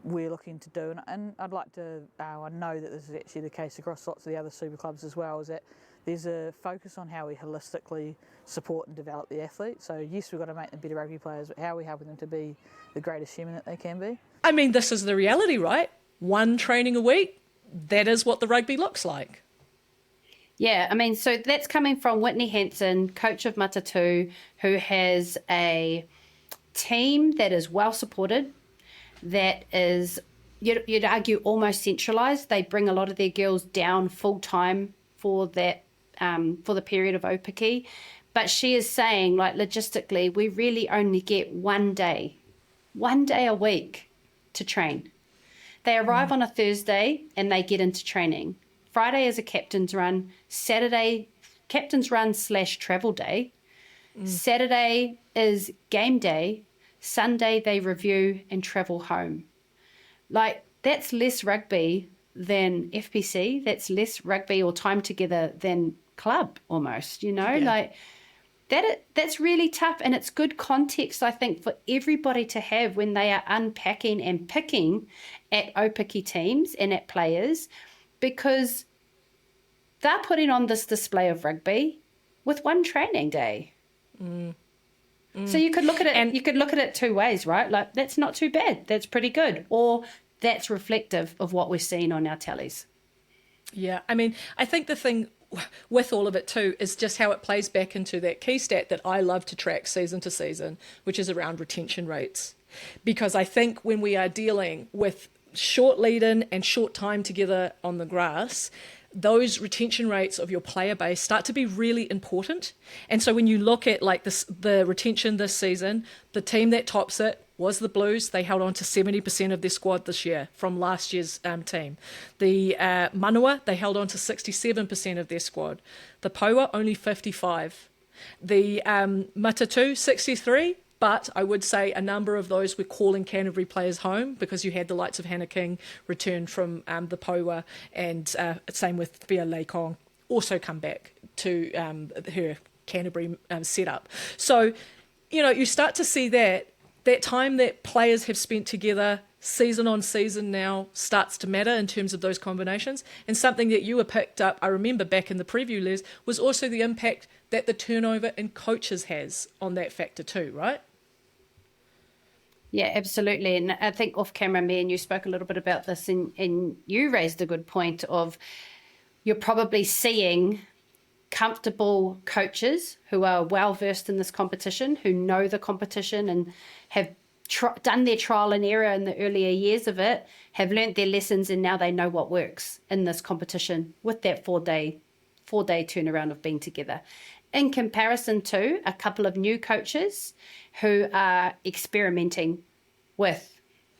we're looking to do, and I'd like to, I know that this is actually the case across lots of the other super clubs as well, is that there's a focus on how we holistically support and develop the athlete. So yes, we've got to make them better rugby players, but how are we helping them to be the greatest human that they can be? I mean, this is the reality, right? 1 training a week, that is what the rugby looks like. Yeah, I mean, so that's coming from Whitney Hansen, coach of Matatu, who has a team that is well supported, that is, you'd argue, almost centralised. They bring a lot of their girls down full time for that, for the period of Aupiki. But she is saying, like, logistically, we really only get 1 day a week to train. They arrive on a Thursday and they get into training. Friday is a captain's run. Saturday, captain's run / travel day. Saturday is game day. Sunday, they review and travel home. Like, that's less rugby than FPC. That's less rugby or time together than club almost, like that's really tough. And it's good context, I think, for everybody to have when they are unpacking and picking at Aupiki teams and at players, because they're putting on this display of rugby with 1 training day. So you could look at it, and you could look at it 2 ways, right? Like, that's not too bad. That's pretty good. Or that's reflective of what we're seeing on our tallies. Yeah, I mean, I think the thing with all of it too is just how it plays back into that key stat that I love to track season to season, which is around retention rates. Because I think when we are dealing with short lead-in and short time together on the grass, those retention rates of your player base start to be really important. And so when you look at like this, the retention this season, the team that tops it was the Blues. They held on to 70% of their squad this year from last year's team. The Manua, they held on to 67% of their squad. The Paua, only 55. The Matatu, 63. But I would say a number of those were calling Canterbury players home, because you had the likes of Hannah King return from the Paua, and same with Thea Leikong, also come back to her Canterbury setup. So, you start to see that time that players have spent together season on season now starts to matter in terms of those combinations. And something that you were picked up, I remember back in the preview, Les, was also the impact that the turnover in coaches has on that factor too, right? Yeah, absolutely. And I think off camera, me and you spoke a little bit about this, and you raised a good point of you're probably seeing comfortable coaches who are well versed in this competition, who know the competition and have done their trial and error in the earlier years of it, have learnt their lessons, and now they know what works in this competition with that 4-day turnaround of being together. In comparison to a couple of new coaches who are experimenting with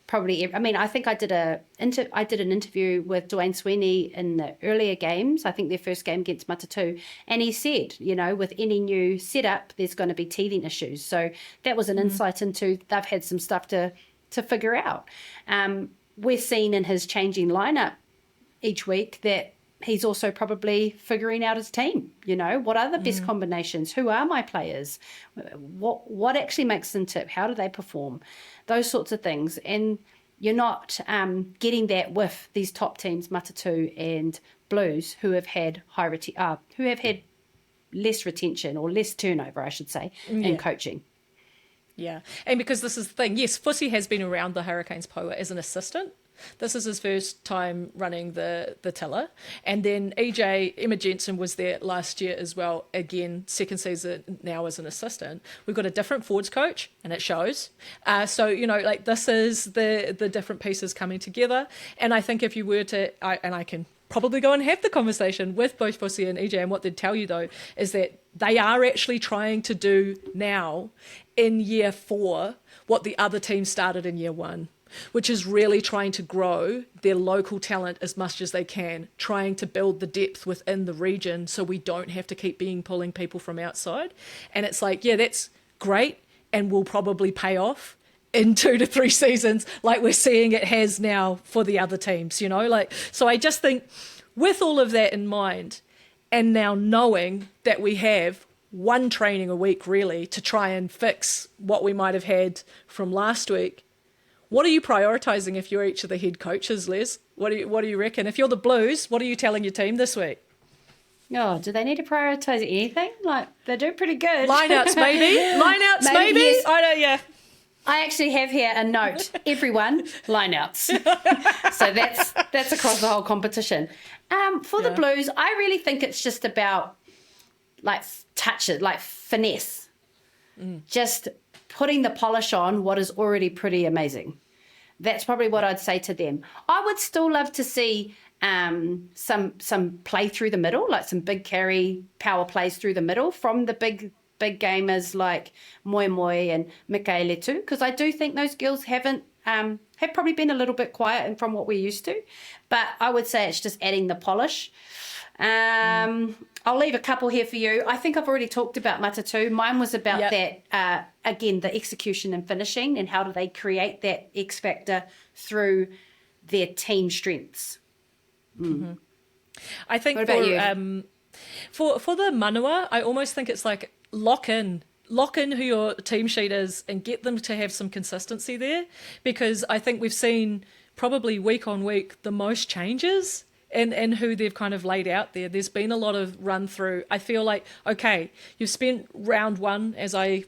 probably, I think I did an interview with Dwayne Sweeney in the earlier games, I think their first game against Matatu, and he said, with any new setup, there's going to be teething issues. So that was an insight into they've had some stuff to figure out. We're seeing in his changing lineup each week that he's also probably figuring out his team. What are the best combinations? Who are my players? What actually makes them tip? How do they perform? Those sorts of things. And you're not getting that with these top teams, Matatu and Blues, who have had less retention or less turnover, I should say, in coaching. Yeah, and because this is the thing, yes, Fussy has been around the Hurricanes Poa as an assistant. This is his first time running the tiller. And then Emma Jensen was there last year as well. Again, second season now as an assistant. We've got a different forwards coach, and it shows. So, like this is the different pieces coming together. And I think if you were to, I can probably go and have the conversation with both Fussy and EJ, and what they'd tell you though is that they are actually trying to do now in year 4 what the other team started in year 1. Which is really trying to grow their local talent as much as they can, trying to build the depth within the region so we don't have to keep pulling people from outside. And it's like, yeah, that's great and will probably pay off in 2 to 3 seasons like we're seeing it has now for the other teams, So I just think with all of that in mind, and now knowing that we have one training a week really to try and fix what we might have had from last week, what are you prioritising if you're each of the head coaches, Les? What do you reckon? If you're the Blues, what are you telling your team this week? Oh, do they need to prioritise anything? Like, they're doing pretty good. Lineouts, maybe. Lineouts, maybe? Yes. I don't, yeah. I actually have here a note. Everyone, lineouts. So that's across the whole competition. For the Blues, I really think it's just about, like, touch it, like finesse. Just putting the polish on what is already pretty amazing. That's probably what I'd say to them. I would still love to see some play through the middle, like some big carry power plays through the middle from the big gamers like Moi Moi and Michaela too, because I do think those girls have probably been a little bit quiet and from what we're used to. But I would say it's just adding the polish. I'll leave a couple here for you. I think I've already talked about Matatu. Mine was about that, again, the execution and finishing and how do they create that X factor through their team strengths. Mm-hmm. I think what about you? For the Manawa, I almost think it's like lock in who your team sheet is and get them to have some consistency there, because I think we've seen probably week on week the most changes and who they've kind of laid out there. There's been a lot of run through. I feel like, okay, you've spent round 1, as I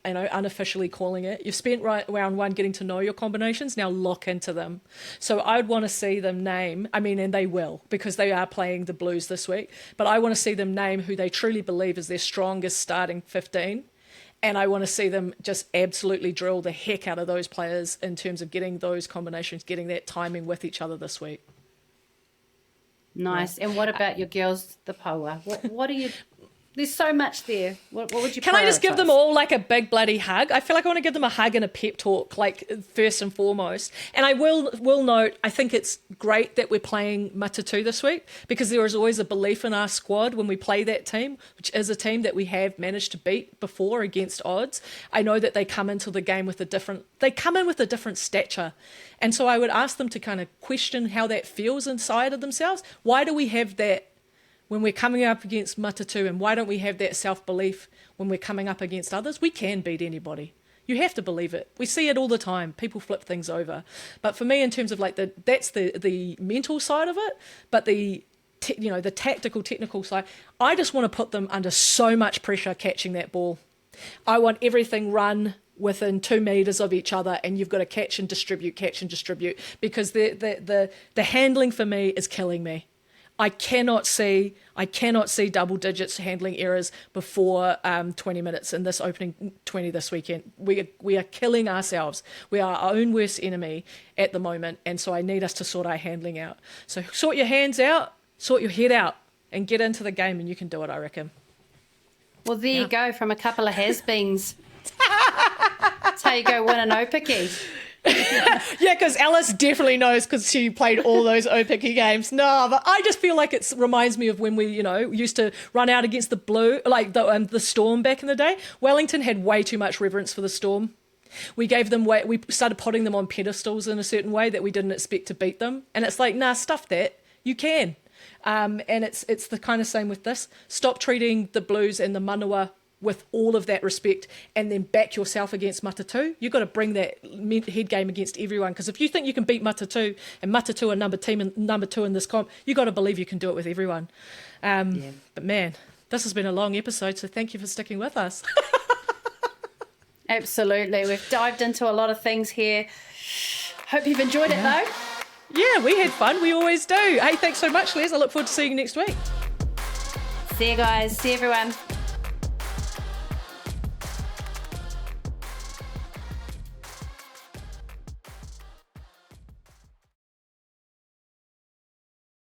unofficially calling it, you've spent round 1 getting to know your combinations, now lock into them. So I'd want to see them name, and they will, because they are playing the Blues this week, but I want to see them name who they truly believe is their strongest starting 15. And I want to see them just absolutely drill the heck out of those players in terms of getting those combinations, getting that timing with each other this week. Nice. And what about your girls, the Poa? What do you... There's so much there. What would you Can I just give them all like a big bloody hug? I feel like I want to give them a hug and a pep talk, like first and foremost. And I will note, I think it's great that we're playing Matatu this week, because there is always a belief in our squad when we play that team, which is a team that we have managed to beat before against odds. I know that they come into the game with a different stature. And so I would ask them to kind of question how that feels inside of themselves. Why do we have that when we're coming up against Matatu, and why don't we have that self-belief when we're coming up against others? We can beat anybody. You have to believe it. We see it all the time. People flip things over. But for me, in terms of like that's the mental side of it, but the tactical, technical side, I just want to put them under so much pressure catching that ball. I want everything run within 2 meters of each other, and you've got to catch and distribute, because the handling for me is killing me. I cannot see double digits handling errors before 20 minutes in this opening 20 this weekend. We are killing ourselves. We are our own worst enemy at the moment, and so I need us to sort our handling out. So sort your hands out, sort your head out, and get into the game, and you can do it, I reckon. Well, there you go, from a couple of has-beens. That's how you go win an Aupiki. Yeah, because Alice definitely knows, because she played all those Aupiki games. No, but I just feel like it reminds me of when we, used to run out against the Blue, like the Storm back in the day. Wellington had way too much reverence for the Storm. We gave them we started putting them on pedestals in a certain way that we didn't expect to beat them. And it's like, nah, stuff that. You can. And it's the kind of same with this. Stop treating the Blues and the Manawa with all of that respect, and then back yourself against Matatu. You've got to bring that head game against everyone, because if you think you can beat Matatu, and Matatu are number two in this comp, you've got to believe you can do it with everyone. But man, this has been a long episode, so thank you for sticking with us. Absolutely. We've dived into a lot of things here. Hope you've enjoyed it, though. Yeah, we had fun. We always do. Hey, thanks so much, Les. I look forward to seeing you next week. See you guys. See everyone.